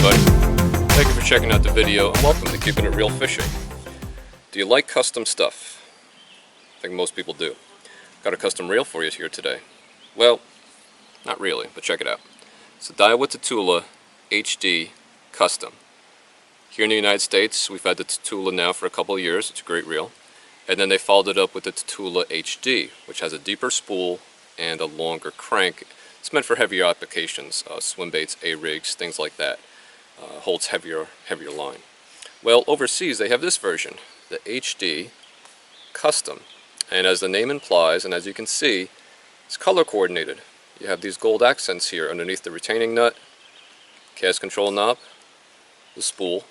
everybody. Thank you for checking out the video and welcome to Keeping It Real Fishing. Do you like custom stuff? I think most people do. Got a custom reel for you here today. Well, not really, but check it out. It's a Daiwa Tatula HD Custom. Here in the United States, we've had the Tatula now for a couple of years. It's a great reel. And then they followed it up with the Tatula HD, which has a deeper spool and a longer crank. It's meant for heavier applications, swim baits, A-rigs, things like that. Holds heavier line. Well, overseas they have this version, the HD Custom. And as the name implies, and as you can see, it's color coordinated. You have these gold accents here underneath the retaining nut, cast control knob, the spool,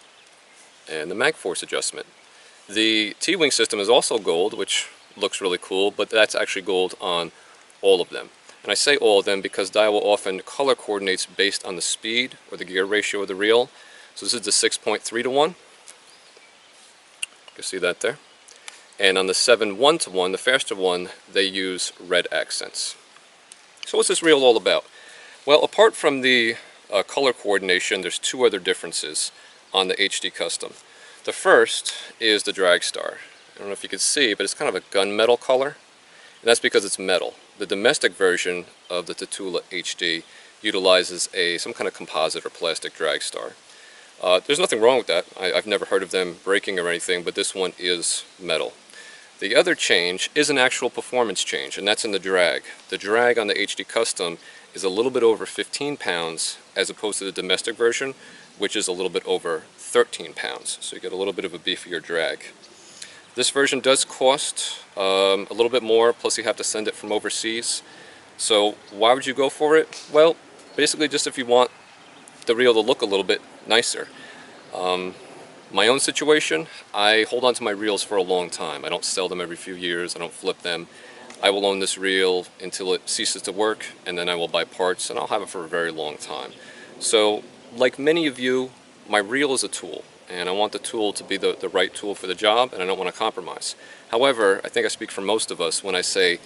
and the mag force adjustment. The T-wing system is also gold, which looks really cool, but that's actually gold on all of them. And I say all of them because Daiwa often color coordinates based on the speed or the gear ratio of the reel. So this is the 6.3 to 1. You can see that there. And on the 7.1 to 1, the faster one, they use red accents. So what's this reel all about? Well, apart from the color coordination, there's two other differences on the HD Custom. The first is the drag star. I don't know if you can see, but it's kind of a gunmetal color. And that's because it's metal. The domestic version of the Tatula HD utilizes some kind of composite or plastic drag star. There's nothing wrong with that. I've never heard of them breaking or anything, but this one is metal. The other change is an actual performance change, and that's in the drag. The drag on the HD Custom is a little bit over 15 pounds as opposed to the domestic version, which is a little bit over 13 pounds. So you get a little bit of a beefier drag. This version does cost a little bit more, plus you have to send it from overseas. So why would you go for it? Well, basically just if you want the reel to look a little bit nicer. My own situation, I hold on to my reels for a long time. I don't sell them every few years, I don't flip them. I will own this reel until it ceases to work, and then I will buy parts, and I'll have it for a very long time. So, like many of you, my reel is a tool. And I want the tool to be the right tool for the job, and I don't want to compromise. However, I think I speak for most of us when I say,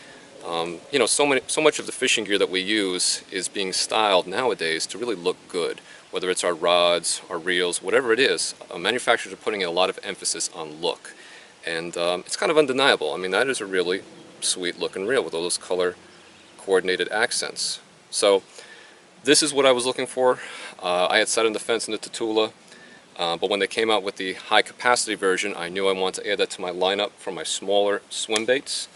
you know, so much of the fishing gear that we use is being styled nowadays to really look good. Whether it's our rods, our reels, whatever it is, manufacturers are putting a lot of emphasis on look. And it's kind of undeniable. I mean, that is a really sweet looking reel with all those color coordinated accents. So this is what I was looking for. I had sat on the fence in the Tatula. But when they came out with the high capacity version, I knew I wanted to add that to my lineup for my smaller swim baits.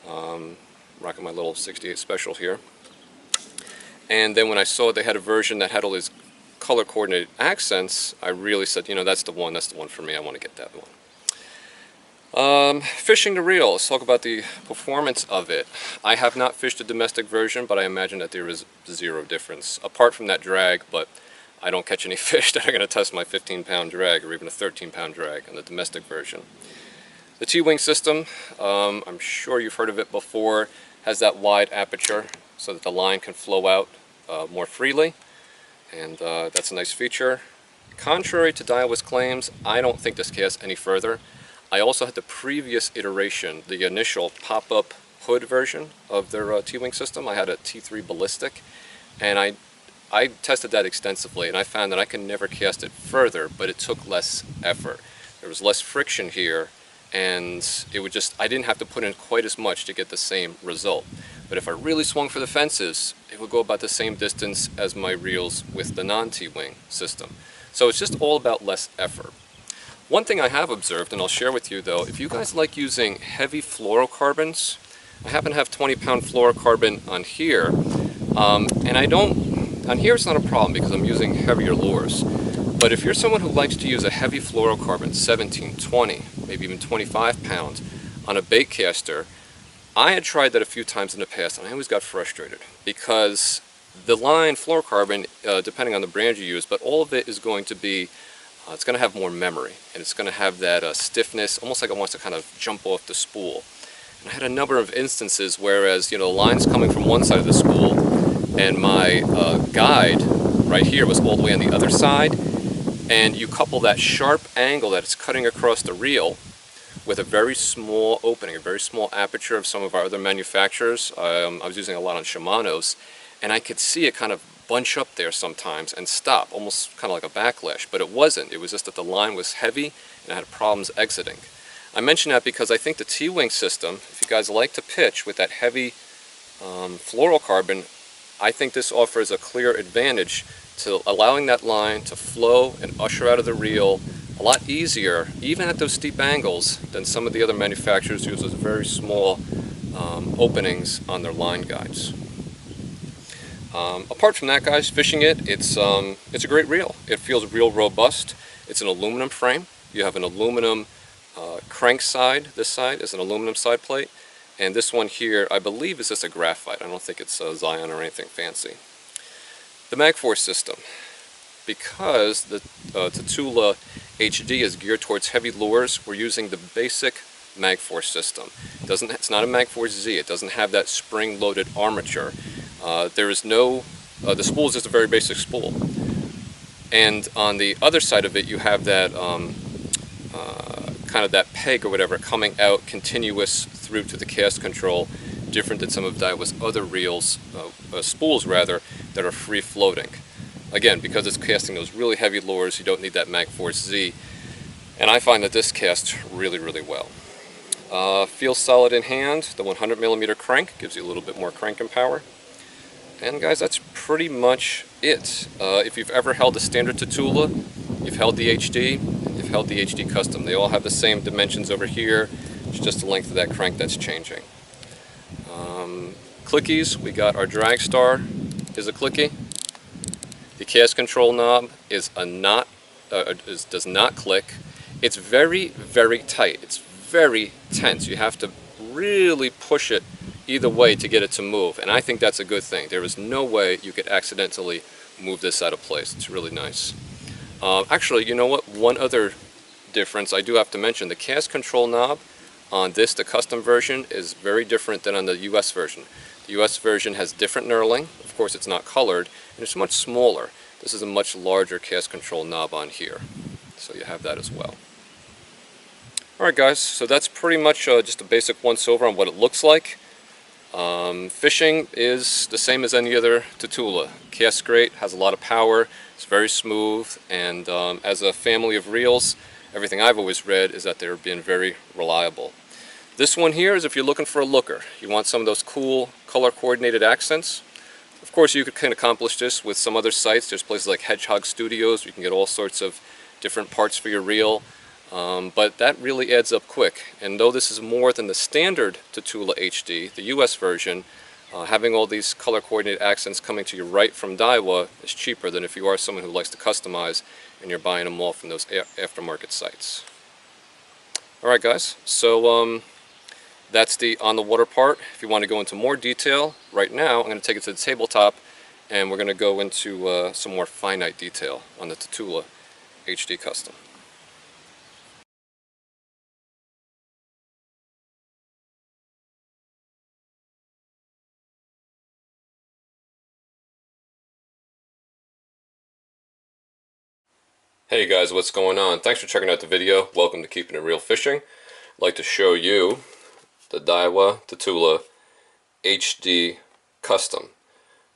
Rocking my little 68 special here. And then when I saw they had a version that had all these color coordinated accents, I really said, you know, that's the one for me. I want to get that one. Fishing the reel, let's talk about the performance of it. I have not fished a domestic version, but I imagine that there is zero difference apart from that drag, but I don't catch any fish that are going to test my 15-pound drag or even a 13-pound drag on the domestic version. The T-wing system, I'm sure you've heard of it before, has that wide aperture so that the line can flow out more freely, and that's a nice feature. Contrary to Daiwa's claims, I don't think this casts any further. I also had the previous iteration, the initial pop-up hood version of their T-wing system. I had a T3 ballistic, and I tested that extensively, and I found that I can never cast it further, but it took less effort. There was less friction here, and it would I didn't have to put in quite as much to get the same result. But if I really swung for the fences, it would go about the same distance as my reels with the non-T-wing system. So it's just all about less effort. One thing I have observed, and I'll share with you though, if you guys like using heavy fluorocarbons, I happen to have 20-pound fluorocarbon on here, and I don't. On here it's not a problem because I'm using heavier lures, but if you're someone who likes to use a heavy fluorocarbon, 17, 20, maybe even 25 pounds, on a bait caster, I had tried that a few times in the past and I always got frustrated because the line fluorocarbon, depending on the brand you use, but all of it is going to be, it's going to have more memory, and it's going to have that stiffness, almost like it wants to kind of jump off the spool. And I had a number of instances whereas, you know, the line's coming from one side of the spool, and my guide right here was all the way on the other side, and you couple that sharp angle that it's cutting across the reel with a very small opening, a very small aperture of some of our other manufacturers. I was using a lot on Shimano's, and I could see it kind of bunch up there sometimes and stop, almost kind of like a backlash, but it wasn't. It was just that the line was heavy and I had problems exiting. I mention that because I think the T-wing system, if you guys like to pitch with that heavy fluorocarbon, I think this offers a clear advantage to allowing that line to flow and usher out of the reel a lot easier, even at those steep angles, than some of the other manufacturers use those very small openings on their line guides. Apart from that, guys, fishing it's a great reel. It feels real robust. It's an aluminum frame. You have an aluminum crank side. This side is an aluminum side plate, and this one here, I believe, is just a graphite. I don't think it's a Zion or anything fancy. The MagForce system, because the Tatula HD is geared towards heavy lures, we're using the basic MagForce system. It's not a MagForce Z. It doesn't have that spring-loaded armature. There is no, the spool is just a very basic spool. And on the other side of it, you have that kind of that peg or whatever coming out continuous through to the cast control, different than some of Daiwa's other reels, spools rather, that are free floating. Again, because it's casting those really heavy lures, you don't need that MagForce Z. And I find that this casts really, really well. Feels solid in hand. The 100mm crank gives you a little bit more cranking power. And guys, that's pretty much it. If you've ever held a standard Tatula, you've held the HD, you've held the HD Custom. They all have the same dimensions over here. It's just the length of that crank that's changing. Clickies, we got our drag star is a clicky. The cast control knob is does not click. It's very, very tight. It's very tense. You have to really push it either way to get it to move, and I think that's a good thing. There is no way you could accidentally move this out of place. It's really nice. Actually, you know what? One other difference I do have to mention, the cast control knob on this, the custom version, is very different than on the US version. The US version has different knurling. Of course, it's not colored, and it's much smaller. This is a much larger cast control knob on here, so you have that as well. Alright guys, so that's pretty much just a basic once-over on what it looks like. Fishing is the same as any other Tatula. Casts great, has a lot of power, it's very smooth, and as a family of reels, everything I've always read is that they're being very reliable. This one here is if you're looking for a looker. You want some of those cool color-coordinated accents. Of course, you can accomplish this with some other sites. There's places like Hedgehog Studios. You can get all sorts of different parts for your reel. But that really adds up quick. And though this is more than the standard Tatula HD, the US version, having all these color-coordinated accents coming to you right from Daiwa is cheaper than if you are someone who likes to customize and you're buying them all from those aftermarket sites. Alright guys, so that's the on-the-water part. If you want to go into more detail, right now I'm going to take it to the tabletop and we're going to go into some more finite detail on the Tatula HD Custom. Hey guys, what's going on? Thanks for checking out the video. Welcome to Keeping It Real Fishing. I'd like to show you the Daiwa Tatula HD Custom.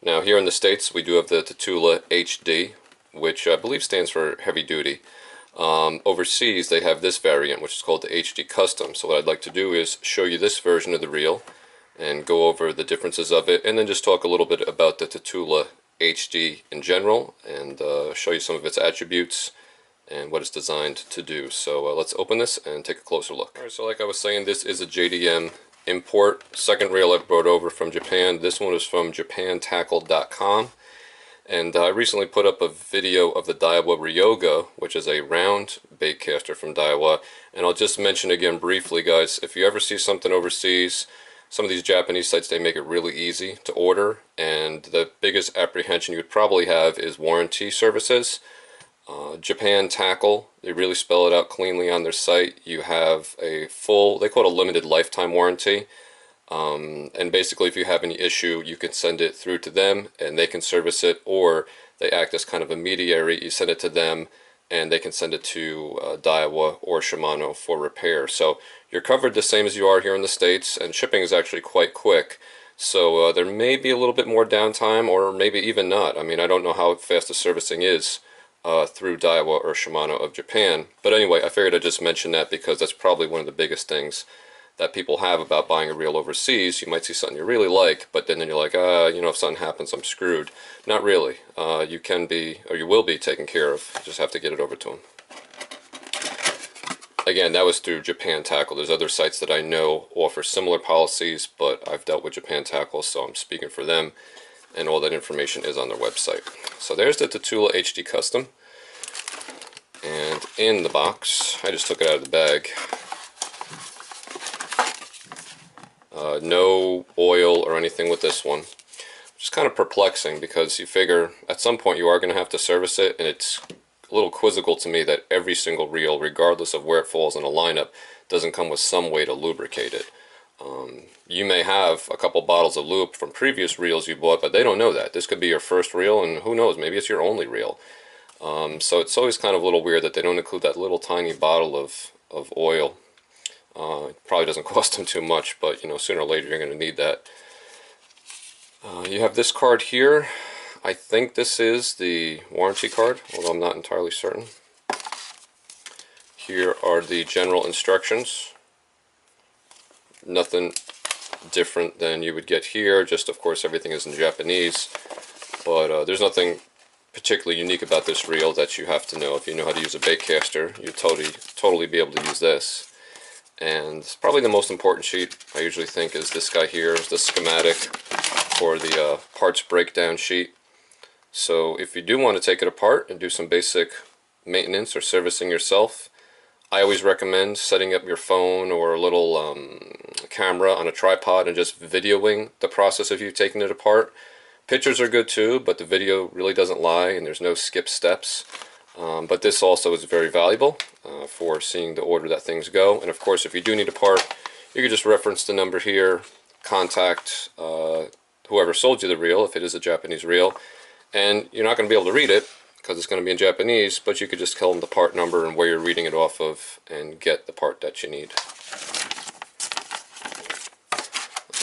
Now here in the States we do have the Tatula HD, which I believe stands for heavy duty. Overseas they have this variant, which is called the HD Custom. So what I'd like to do is show you this version of the reel and go over the differences of it, and then just talk a little bit about the Tatula HD in general and show you some of its attributes and what it's designed to do. So let's open this and take a closer look. Alright, so like I was saying, this is a JDM import. Second reel I've brought over from Japan. This one is from japantackle.com. And I recently put up a video of the Daiwa Ryoga, which is a round bait caster from Daiwa. And I'll just mention again briefly, guys, if you ever see something overseas, some of these Japanese sites, they make it really easy to order. And the biggest apprehension you would probably have is warranty services. Japan Tackle, they really spell it out cleanly on their site. You have a full, they call it a limited lifetime warranty. And basically if you have any issue, you can send it through to them and they can service it, or they act as kind of a mediary. You send it to them and they can send it to Daiwa or Shimano for repair. So you're covered the same as you are here in the States, and shipping is actually quite quick. So there may be a little bit more downtime, or maybe even not. I mean, I don't know how fast the servicing is through Daiwa or Shimano of Japan. But anyway, I figured I'd just mention that because that's probably one of the biggest things that people have about buying a reel overseas. You might see something you really like, but then you're like, you know, if something happens, I'm screwed. Not really. You can be, or you will be taken care of. You just have to get it over to them. Again, that was through Japan Tackle. There's other sites that I know offer similar policies, but I've dealt with Japan Tackle, so I'm speaking for them, and all that information is on their website. So there's the Tatula HD Custom, and in the box, I just took it out of the bag. No oil or anything with this one, which is kind of perplexing because you figure at some point you are going to have to service it, and it's a little quizzical to me that every single reel, regardless of where it falls in a lineup, doesn't come with some way to lubricate it. You may have a couple bottles of lube from previous reels you bought, but they don't know that. This could be your first reel, and who knows, maybe it's your only reel. So it's always kind of a little weird that they don't include that little tiny bottle of oil. It probably doesn't cost them too much, but you know, sooner or later you're going to need that. You have this card here. I think this is the warranty card, although I'm not entirely certain. Here are the general instructions. Nothing different than you would get here, just of course everything is in Japanese, but there's nothing particularly unique about this reel that you have to know. If you know how to use a bait caster, you'll totally be able to use this. And probably the most important sheet I usually think is this guy here, is the schematic or the parts breakdown sheet. So if you do want to take it apart and do some basic maintenance or servicing yourself, I always recommend setting up your phone or a little camera on a tripod and just videoing the process of you taking it apart. Pictures are good too, but the video really doesn't lie and there's no skip steps. But this also is very valuable for seeing the order that things go. And of course, if you do need a part, you can just reference the number here, contact whoever sold you the reel, if it is a Japanese reel, and you're not going to be able to read it because it's going to be in Japanese, but you could just tell them the part number and where you're reading it off of and get the part that you need.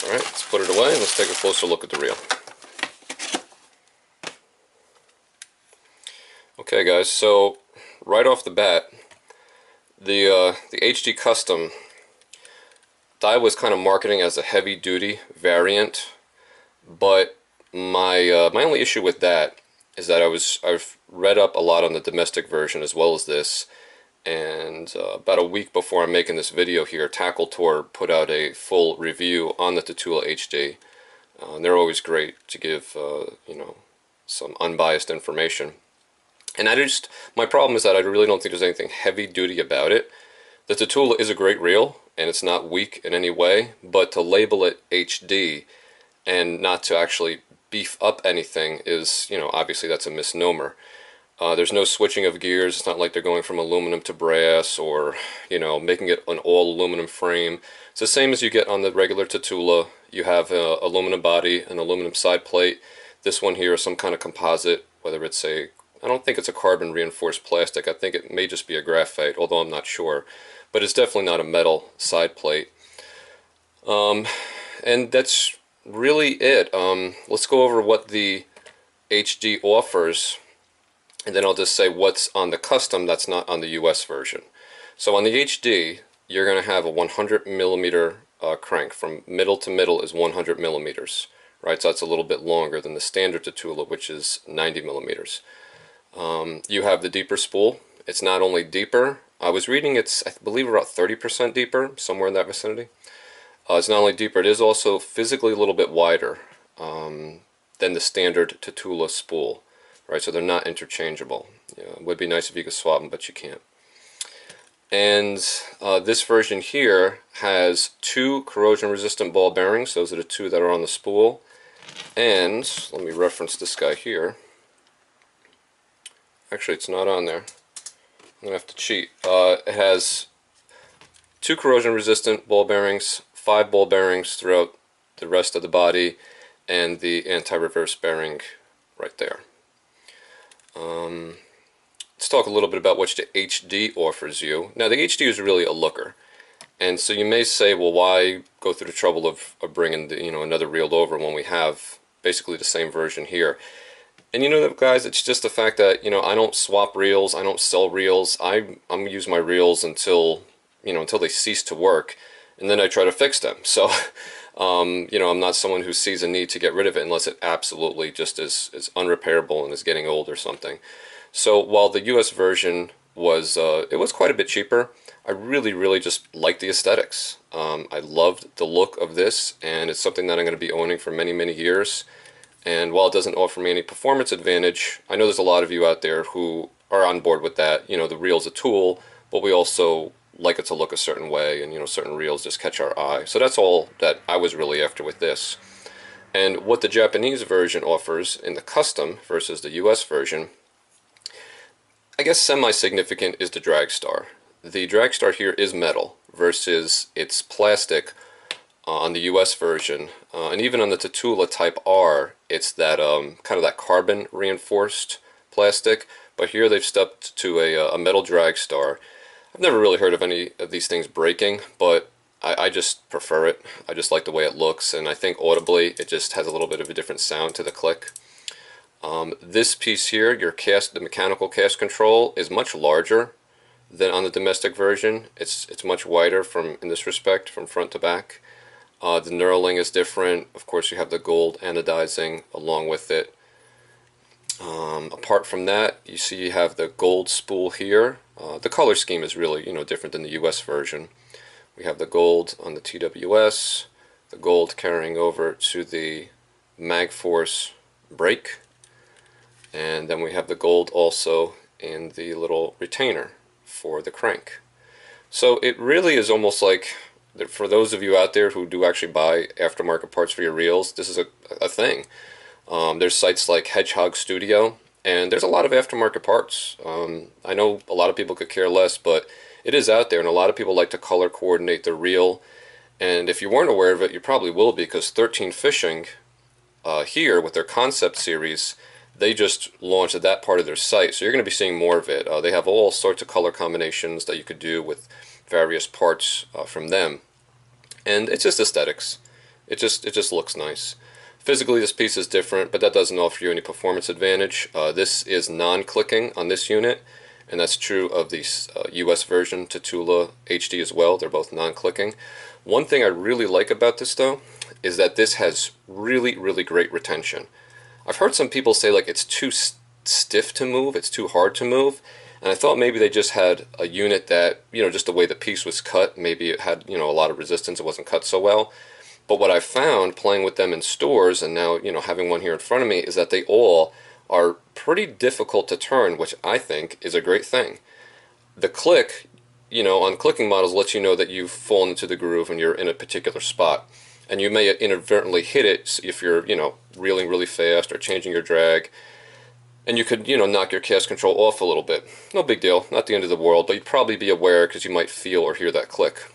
Alright, let's put it away and let's take a closer look at the reel. Okay guys, so right off the bat, the HD Custom, Daiwa was kind of marketing as a heavy-duty variant, but my only issue with that is that I've read up a lot on the domestic version as well as this, and about a week before I'm making this video here, Tackle Tour put out a full review on the Tatula HD. And they're always great to give you know, some unbiased information. And my problem is that I really don't think there's anything heavy duty about it. The Tatula is a great reel, and it's not weak in any way, but to label it HD and not to actually beef up anything is, you know, obviously that's a misnomer. There's no switching of gears. It's not like they're going from aluminum to brass or, you know, making it an all aluminum frame. It's the same as you get on the regular Tatula. You have an aluminum body, an aluminum side plate. This one here is some kind of composite, whether it's I don't think it's a carbon reinforced plastic. I think it may just be a graphite, although I'm not sure. But it's definitely not a metal side plate. And that's really it. Let's go over what the HD offers, and then I'll just say what's on the custom that's not on the US version. So on the HD, you're going to have a 100 millimeter crank. From middle to middle is 100 millimeters, right? So that's a little bit longer than the standard Tatula, which is 90 millimeters. You have the deeper spool. It's not only deeper, I was reading it's, I believe, about 30% deeper, somewhere in that vicinity. It's not only deeper, it is also physically a little bit wider than the standard Tatula spool, right? So they're not interchangeable. Yeah, it would be nice if you could swap them, but you can't. And this version here has 2 corrosion-resistant ball bearings. Those are the 2 that are on the spool. And let me reference this guy here. Actually, it's not on there. I'm going to have to cheat. It has 2 corrosion-resistant ball bearings, 5 ball bearings throughout the rest of the body, and the anti-reverse bearing right there. Let's talk a little bit about what the HD offers you. Now, the HD is really a looker. And so you may say, well, why go through the trouble of bringing the, another reel over when we have basically the same version here? And guys, it's just the fact that, I don't swap reels, I don't sell reels. I'm gonna use my reels until, until they cease to work, and then I try to fix them. So, I'm not someone who sees a need to get rid of it unless it absolutely just is unrepairable and is getting old or something. So while the US version was, it was quite a bit cheaper, I really just liked the aesthetics. I loved the look of this, and it's something that I'm going to be owning for many years. And while it doesn't offer me any performance advantage, I know there's a lot of you out there who are on board with that. The reel's a tool, but we also like it to look a certain way, and certain reels just catch our eye. So that's all that I was really after with this. And what the Japanese version offers in the custom versus the US version, I guess semi-significant, is the drag star. The drag star here is metal versus it's plastic on the US version, and even on the Tatula Type R, it's that kind of that carbon reinforced plastic, but here they've stepped to a metal drag star. I've never really heard of any of these things breaking, but I just prefer it. I just like the way it looks, and I think audibly it just has a little bit of a different sound to the click. This piece here, the mechanical cast control, is much larger than on the domestic version. It's much wider in this respect, from front to back. The knurling is different. Of course, you have the gold anodizing along with it. Apart from that, you have the gold spool here. The color scheme is really, different than the US version. We have the gold on the TWS, the gold carrying over to the MagForce brake, and then we have the gold also in the little retainer for the crank. So it really is almost like, for those of you out there who do actually buy aftermarket parts for your reels, this is a thing. There's sites like Hedgehog Studio, and there's a lot of aftermarket parts. I know a lot of people could care less, but it is out there, and a lot of people like to color coordinate their reel. And if you weren't aware of it, you probably will be, because 13 Fishing here with their concept series, they just launched that part of their site, so you're going to be seeing more of it. They have all sorts of color combinations that you could do with various parts from them, and it's just aesthetics. It just looks nice. Physically, this piece is different, but that doesn't offer you any performance advantage. This is non-clicking on this unit, and that's true of the US version, Tatula HD as well. They're both non-clicking. One thing I really like about this, though, is that this has really great retention. I've heard some people say like it's too stiff to move, it's too hard to move, and I thought maybe they just had a unit that, just the way the piece was cut, maybe it had, a lot of resistance, it wasn't cut so well. But what I found playing with them in stores, and now, having one here in front of me, is that they all are pretty difficult to turn, which I think is a great thing. The click, on clicking models lets you know that you've fallen into the groove and you're in a particular spot. And you may inadvertently hit it if you're, reeling really fast or changing your drag. And you could, knock your cast control off a little bit. No big deal, not the end of the world, but you'd probably be aware because you might feel or hear that click.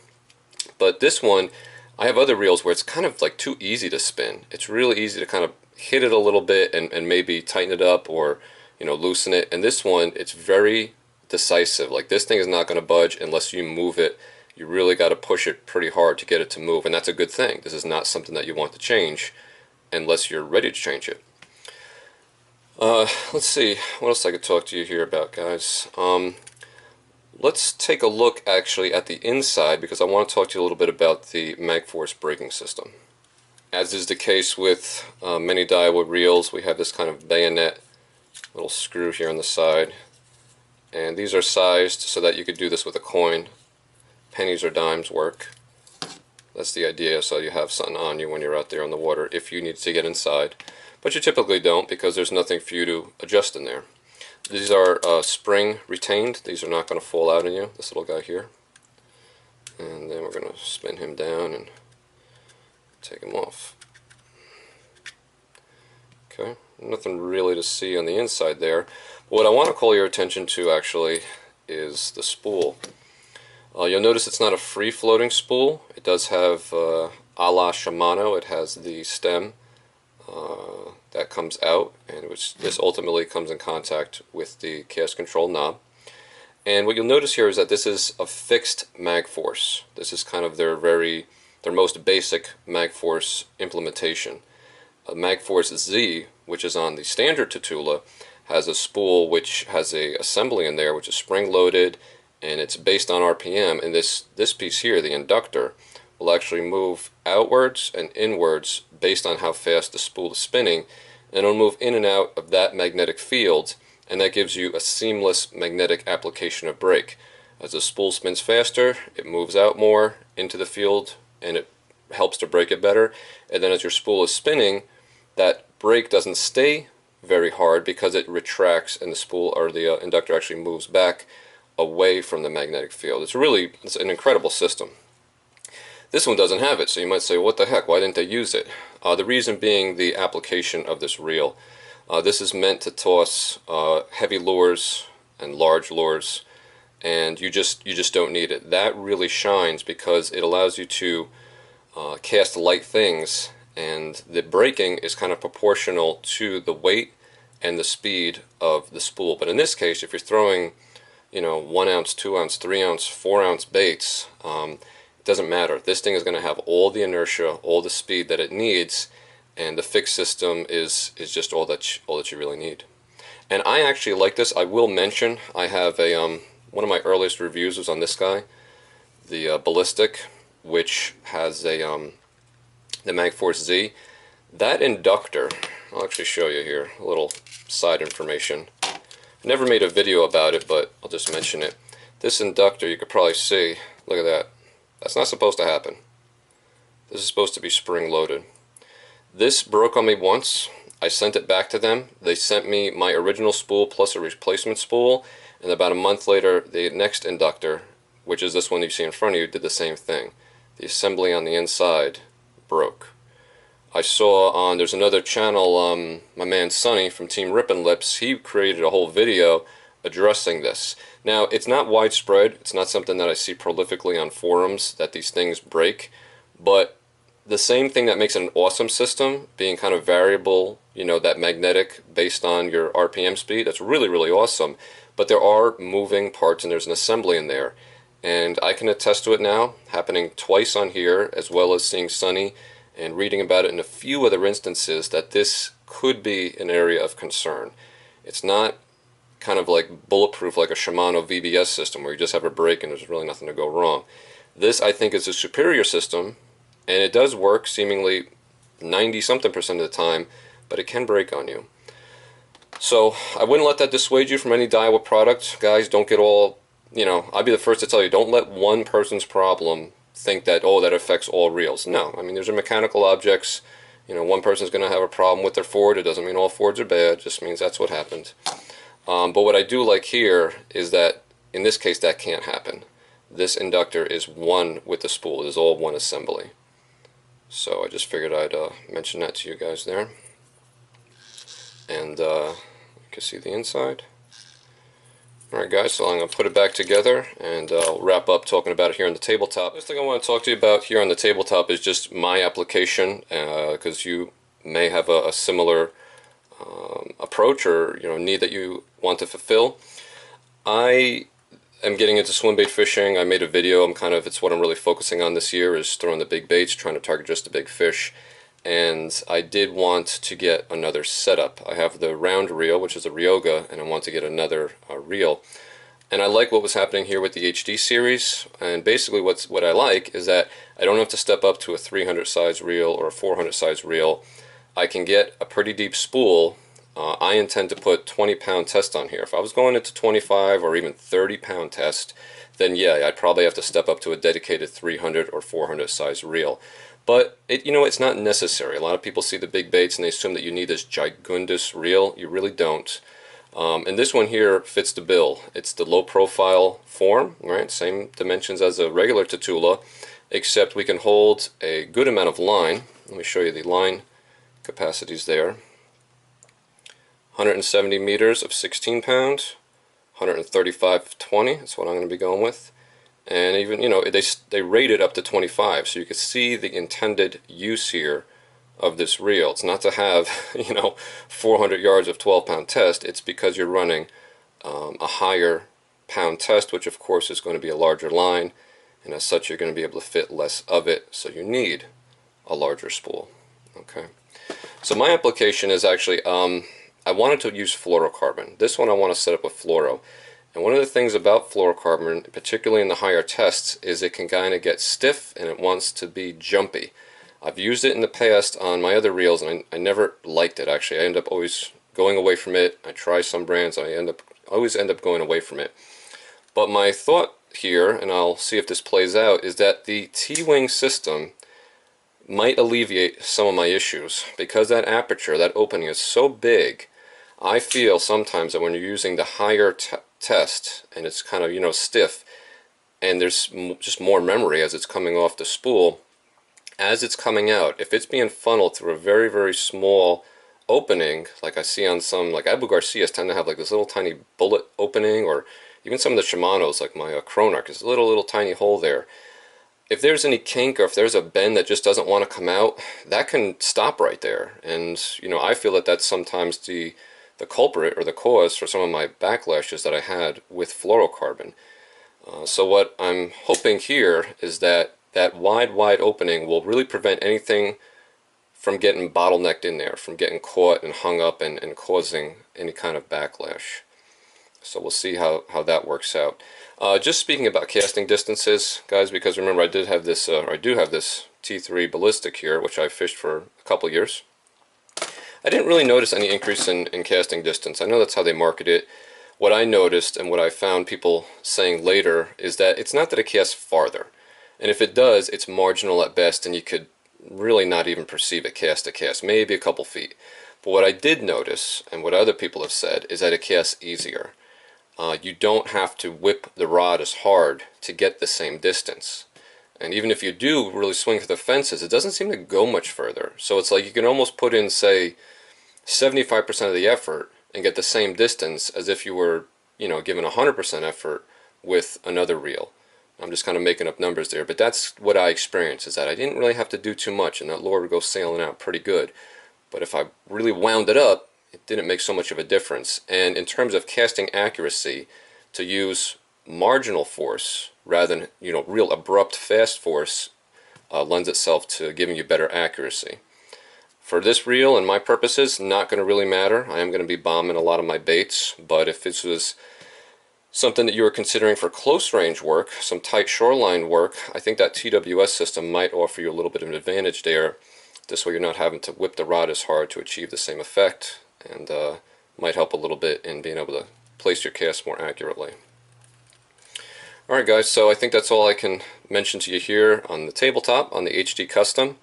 But this one, I have other reels where it's kind of like too easy to spin. It's really easy to kind of hit it a little bit and maybe tighten it up or, loosen it. And this one, it's very decisive. Like, this thing is not going to budge unless you move it. You really got to push it pretty hard to get it to move, and that's a good thing. This is not something that you want to change unless you're ready to change it. Let's see, what else I could talk to you here about, guys. Let's take a look actually at the inside, because I want to talk to you a little bit about the MagForce braking system. As is the case with many Daiwa reels, we have this kind of bayonet little screw here on the side, and these are sized so that you could do this with a coin. Pennies or dimes work. That's the idea, so you have something on you when you're out there on the water if you need to get inside. But you typically don't, because there's nothing for you to adjust in there. These are spring retained. These are not going to fall out on you, this little guy here. And then we're going to spin him down and take him off. Okay, nothing really to see on the inside there. But what I want to call your attention to actually is the spool. You'll notice it's not a free-floating spool. It does have, a la Shimano, it has the stem that comes out, and this ultimately comes in contact with the cast control knob. And what you'll notice here is that this is a fixed mag force. This is kind of their most basic mag force implementation. Mag force Z, which is on the standard Tatula, has a spool which has a assembly in there which is spring loaded, and it's based on RPM. And this piece here, the inductor, will actually move outwards and inwards based on how fast the spool is spinning, and it'll move in and out of that magnetic field, and that gives you a seamless magnetic application of brake. As the spool spins faster, it moves out more into the field, and it helps to brake it better. And then as your spool is spinning, that brake doesn't stay very hard because it retracts, and the spool or the inductor actually moves back away from the magnetic field. It's an incredible system. This one doesn't have it, so you might say, what the heck, why didn't they use it? The reason being the application of this reel. This is meant to toss heavy lures and large lures, and you just don't need it. That really shines because it allows you to cast light things, and the braking is kind of proportional to the weight and the speed of the spool. But in this case, if you're throwing, 1 ounce, 2 ounce, 3 ounce, 4 ounce baits, it doesn't matter. This thing is going to have all the inertia, all the speed that it needs, and the fixed system is just all that you really need. And I actually like this. I will mention I have a one of my earliest reviews was on this guy, the Ballistic, which has a the Magforce Z. That inductor, I'll actually show you here a little side information. I never made a video about it, but I'll just mention it. This inductor, you could probably see, look at that. That's not supposed to happen. This is supposed to be spring loaded. This broke on me once. I sent it back to them. They sent me my original spool plus a replacement spool, and about a month later the next inductor, which is this one you see in front of you, did the same thing. The assembly on the inside broke. I saw on, there's another channel, my man Sonny from Team Rippin' Lips, he created a whole video addressing this. Now, it's not widespread, it's not something that I see prolifically on forums, that these things break, but the same thing that makes it an awesome system, being kind of variable, that magnetic based on your RPM speed, that's really, really awesome. But there are moving parts and there's an assembly in there. And I can attest to it now, happening twice on here, as well as seeing Sonny and reading about it in a few other instances, that this could be an area of concern. It's not kind of like bulletproof like a Shimano VBS system where you just have a brake and there's really nothing to go wrong. This, I think, is a superior system, and it does work seemingly 90-something% of the time, but it can break on you. So I wouldn't let that dissuade you from any Daiwa product. Guys, don't get all, I'd be the first to tell you, don't let one person's problem think that, oh, that affects all reels. No, I mean, these are mechanical objects. One person's going to have a problem with their Ford. It doesn't mean all Fords are bad. It just means that's what happened. But what I do like here is that, in this case, that can't happen. This inductor is one with the spool. It is all one assembly. So I just figured I'd mention that to you guys there. And you can see the inside. Alright guys, so I'm going to put it back together, and I'll wrap up talking about it here on the tabletop. First thing I want to talk to you about here on the tabletop is just my application, because you may have a similar approach or need that you want to fulfill. I am getting into swim bait fishing. I made a video. It's what I'm really focusing on this year, is throwing the big baits, trying to target just the big fish. And I did want to get another setup. I have the round reel, which is a Ryoga, and I want to get another reel. And I like what was happening here with the HD series. And basically what I like is that I don't have to step up to a 300 size reel or a 400 size reel. I can get a pretty deep spool. I intend to put 20-pound test on here. If I was going into 25 or even 30-pound test, then yeah, I'd probably have to step up to a dedicated 300 or 400 size reel. But it's not necessary. A lot of people see the big baits and they assume that you need this gigundous reel. You really don't. And this one here fits the bill. It's the low profile form, right? Same dimensions as a regular Tatula, except we can hold a good amount of line. Let me show you the line capacities there. 170 meters of 16 pound, 135 of 20, that's what I'm going to be going with. And even, they rate it up to 25, so you can see the intended use here of this reel. It's not to have, 400 yards of 12-pound test. It's because you're running a higher pound test, which of course is going to be a larger line, and as such you're going to be able to fit less of it, so you need a larger spool. Okay, so my application is actually I wanted to use fluorocarbon. This one I want to set up with fluoro. And one of the things about fluorocarbon, particularly in the higher tests, is it can kind of get stiff and it wants to be jumpy. I've used it in the past on my other reels and I never liked it actually. I end up always going away from it. I try some brands, I always end up going away from it. But my thought here, and I'll see if this plays out, is that the T-wing system might alleviate some of my issues because that aperture, that opening is so big. I feel sometimes that when you're using the higher test and it's kind of, you know, stiff and there's just more memory as it's coming off the spool, as it's coming out, if it's being funneled through a very, very small opening, like I see on some, like Abu Garcias tend to have like this little tiny bullet opening, or even some of the Shimanos, like my Chronarch, is a little tiny hole there. If there's any kink or if there's a bend that just doesn't want to come out, that can stop right there. And, you know, I feel that that's sometimes the culprit or the cause for some of my backlashes that I had with fluorocarbon. So what I'm hoping here is that that wide opening will really prevent anything from getting bottlenecked in there, from getting caught and hung up and causing any kind of backlash. So we'll see how that works out. Just speaking about casting distances, guys, because remember I do have this T3 ballistic here, which I fished for a couple years. I didn't really notice any increase in casting distance. I know that's how they market it. What I noticed and what I found people saying later is that it's not that it casts farther. And if it does, it's marginal at best, and you could really not even perceive it cast to cast, maybe a couple feet. But what I did notice, and what other people have said, is that it casts easier. You don't have to whip the rod as hard to get the same distance. And even if you do really swing for the fences, it doesn't seem to go much further. So it's like you can almost put in, say, 75% of the effort and get the same distance as if you were, you know, given 100% effort with another reel. I'm just kind of making up numbers there, but that's what I experienced, is that I didn't really have to do too much and that lure would go sailing out pretty good. But if I really wound it up, it didn't make so much of a difference. And in terms of casting accuracy, to use marginal force rather than, you know, real abrupt fast force lends itself to giving you better accuracy. For this reel and my purposes, not going to really matter. I am going to be bombing a lot of my baits, but if this was something that you were considering for close range work, some tight shoreline work, I think that TWS system might offer you a little bit of an advantage there. This way you're not having to whip the rod as hard to achieve the same effect, and might help a little bit in being able to place your cast more accurately. Alright guys, so I think that's all I can mention to you here on the tabletop, on the HD Custom.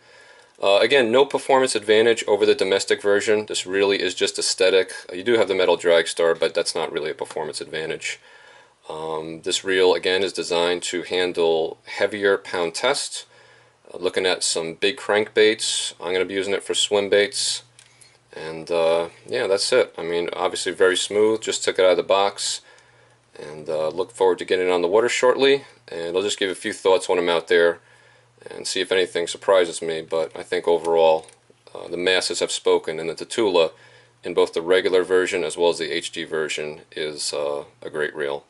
Again, no performance advantage over the domestic version. This really is just aesthetic. You do have the metal drag star, but that's not really a performance advantage. This reel, again, is designed to handle heavier pound tests. Looking at some big crankbaits. I'm going to be using it for swim baits. And yeah, that's it. I mean, obviously very smooth. Just took it out of the box. And look forward to getting it on the water shortly. And I'll just give a few thoughts when I'm out there and see if anything surprises me. But I think overall the masses have spoken, and the Tatula in both the regular version as well as the HD version is a great reel.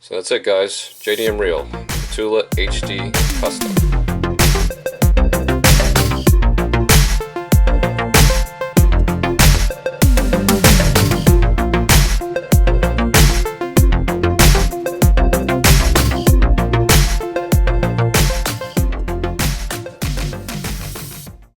So that's it guys, JDM Reel, Tatula HD Custom.